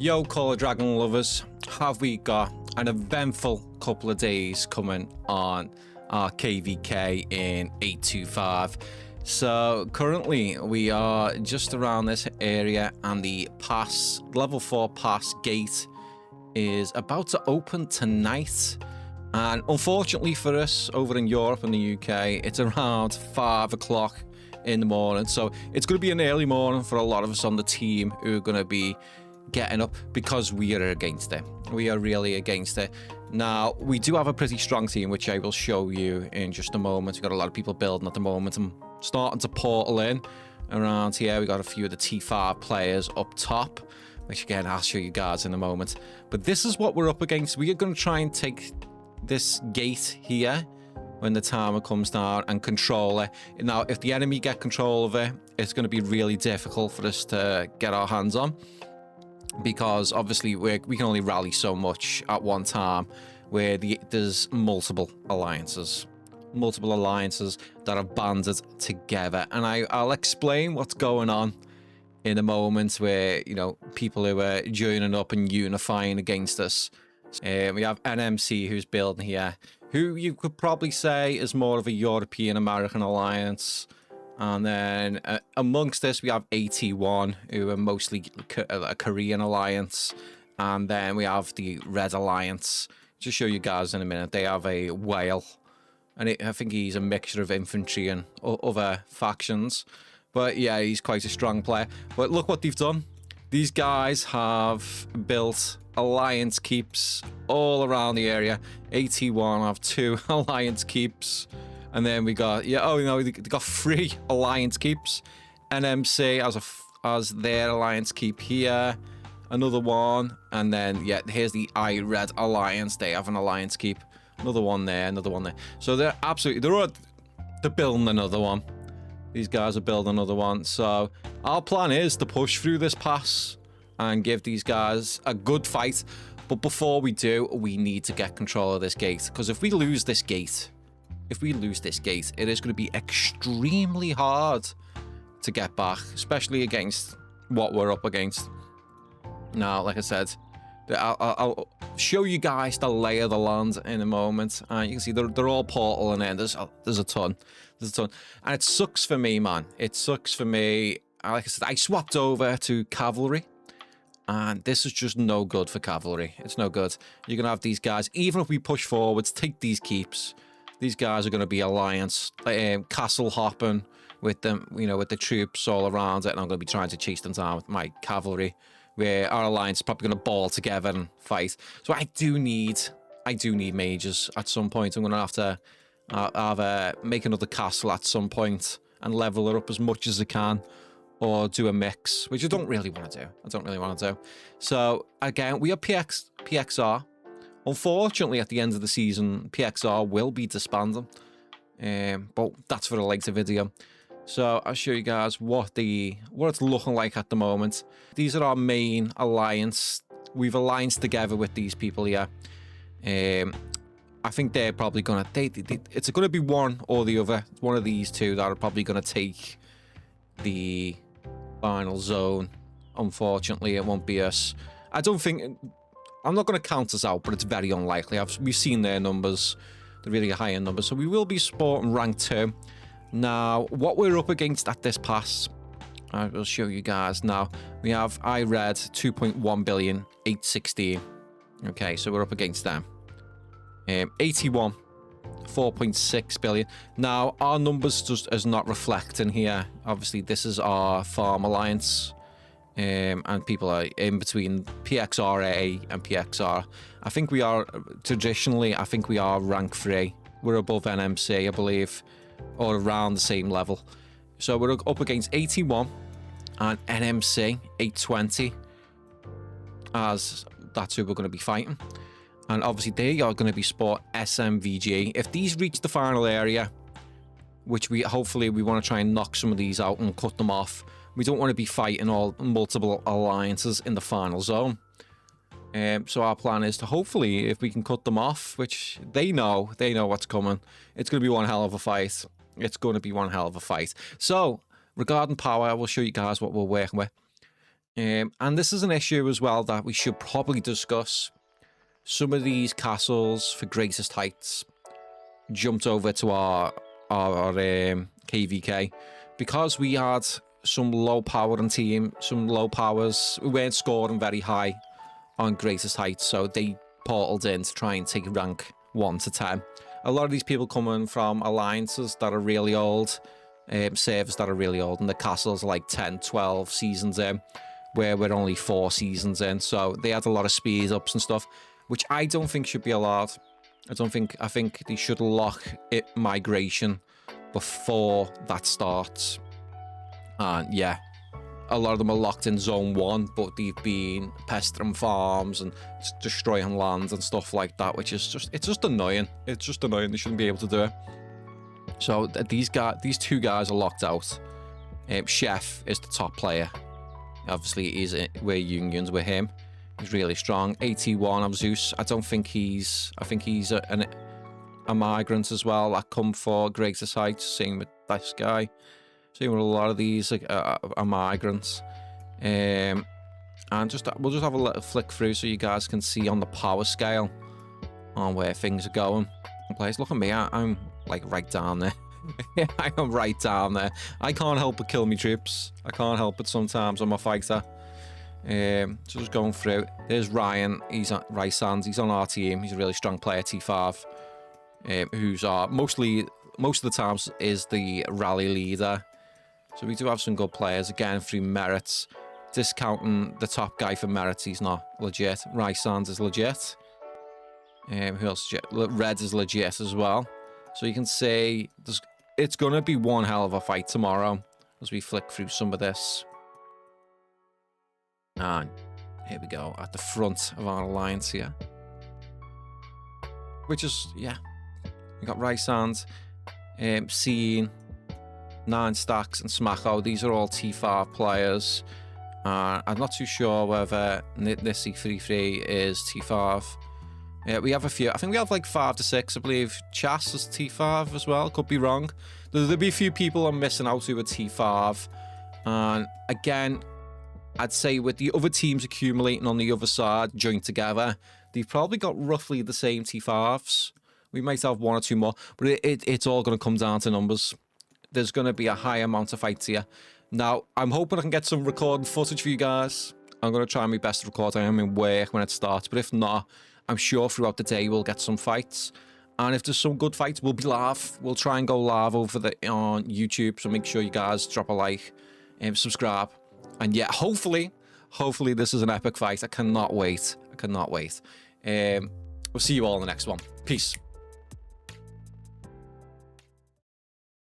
Yo, Call of Dragon lovers, have we got an eventful couple of days coming on our KVK in 825. So currently we are just around this area and the level 4 pass gate is about to open tonight. And unfortunately for us over in Europe and the UK, it's around 5 o'clock in the morning. So it's going to be an early morning for a lot of us on the team who are going to be getting up because we are against it. We are really against it. Now, we do have a pretty strong team, which I will show you in just a moment. We've got a lot of people building at the moment. I'm starting to portal in around here. We got a few of the T5 players up top, which again, I'll show you guys in a moment. But this is what we're up against. We are going to try and take this gate here when the timer comes down and control it. Now, if the enemy get control of it, it's going to be really difficult for us to get our hands on, because obviously we can only rally so much at one time, where there's multiple alliances that are banded together. And I'll explain what's going on in a moment, where, you know, people who are joining up and unifying against us. We have NMC who's building here, who you could probably say is more of a European American alliance. And then amongst this, we have AT1, who are mostly a Korean alliance. And then we have the Red Alliance. Just show you guys in a minute. They have a whale. And I think he's a mixture of infantry and other factions. But yeah, he's quite a strong player. But look what they've done. These guys have built alliance keeps all around the area. AT1 have 2 alliance keeps. And then we got, they got 3 alliance keeps. NMC as their alliance keep here. Another one. And then, yeah, here's the Red Alliance. They have an alliance keep. Another one there, another one there. So they're building another one. These guys are building another one. So our plan is to push through this pass and give these guys a good fight. But before we do, we need to get control of this gate. Because if we lose this gate, it is going to be extremely hard to get back, especially against what we're up against. Now, like I said, I'll show you guys the lay of the land in a moment. You can see they're all portaling in. There's a ton. And it sucks for me, man. It sucks for me. Like I said, I swapped over to cavalry. And this is just no good for cavalry. It's no good. You're going to have these guys, even if we push forwards, take these keeps. These guys are going to be alliance, castle hopping with them, you know, with the troops all around it. And I'm going to be trying to chase them down with my cavalry, where our alliance is probably going to ball together and fight. So I do need mages at some point. I'm going to have to make another castle at some point and level it up as much as I can, or do a mix, which I don't really want to do. So again, we are PXR. Unfortunately, at the end of the season, PXR will be disbanding, but that's for a later video. So I'll show you guys what it's looking like at the moment. These are our main alliance. We've allianced together with these people here. I think they're probably gonna. It's gonna be one or the other. One of these two that are probably gonna take the final zone. Unfortunately, it won't be us. I don't think. I'm not going to count us out, but it's very unlikely. We've seen their numbers. They're really high numbers. So we will be sporting rank 2. Now, what we're up against at this pass, I will show you guys now. We have IRED 2.1 billion, 816. Okay, so we're up against them. 81, 4.6 billion. Now, our numbers just is not reflecting here. Obviously, this is our farm alliance. And people are in between PXRA and PXR. I think we are, traditionally, rank 3. We're above NMC, I believe, or around the same level. So we're up against 81 and NMC 820, as that's who we're going to be fighting. And obviously they are going to be sport SMVG. If these reach the final area, which hopefully we want to try and knock some of these out and cut them off. We don't want to be fighting multiple alliances in the final zone. So our plan is to hopefully, if we can cut them off, which they know what's coming. It's going to be one hell of a fight. So regarding power, I will show you guys what we're working with. And this is an issue as well that we should probably discuss. Some of these castles for Greatest Heights jumped over to our KVK because we had some low powering team, some low powers. We weren't scoring very high on Greatest Heights, so they portaled in to try and take rank 1 to 10. A lot of these people coming from alliances that are really old, servers that are really old, and the castles are like 10, 12 seasons in, where we're only 4 seasons in. So they had a lot of speed ups and stuff, which I don't think should be allowed. I think they should lock it migration before that starts. And yeah, a lot of them are locked in zone 1, but they've been pestering farms and destroying land and stuff like that, which is it's just annoying. It's just annoying. They shouldn't be able to do it. So these 2 guys are locked out. Chef is the top player. Obviously, we're unions with him. He's really strong. 81 of Zeus. I think he's a migrant as well. I come for Greatest Heights. Same with this guy. Same with a lot of these are migrants. And we'll just have a little flick through so you guys can see on the power scale on where things are going. Players, look at me. I'm like right down there. I am right down there. I can't help but kill me troops. I can't help it sometimes. I'm a fighter. So just going through. There's Ryan. He's on Rysand. He's on our team. He's a really strong player, T5. Who's most of the times is the rally leader. So we do have some good players again through merits. Discounting the top guy for merits, he's not legit. Rysand is legit. Who else? Red is legit as well. So you can see it's going to be one hell of a fight tomorrow as we flick through some of this. And here we go at the front of our alliance here. Which is, yeah. We got Rysand, Scene, 9 Stacks, and Smacko. These are all T5 players. I'm not too sure whether Nissy33 is T5. We have a few. I think we have like 5 to 6. I believe Chas is T5 as well. Could be wrong. There'll be a few people I'm missing out who are T5. And again, I'd say with the other teams accumulating on the other side, joined together, they've probably got roughly the same T5s. We might have 1 or 2 more, but it's all going to come down to numbers. There's going to be a high amount of fights here. Now, I'm hoping I can get some recording footage for you guys. I'm going to try my best to record. I am in work when it starts, but if not, I'm sure throughout the day we'll get some fights. And if there's some good fights, we'll be live. We'll try and go live on YouTube, so make sure you guys drop a like and subscribe. And yeah, hopefully this is an epic fight. I cannot wait. We'll see you all in the next one. Peace.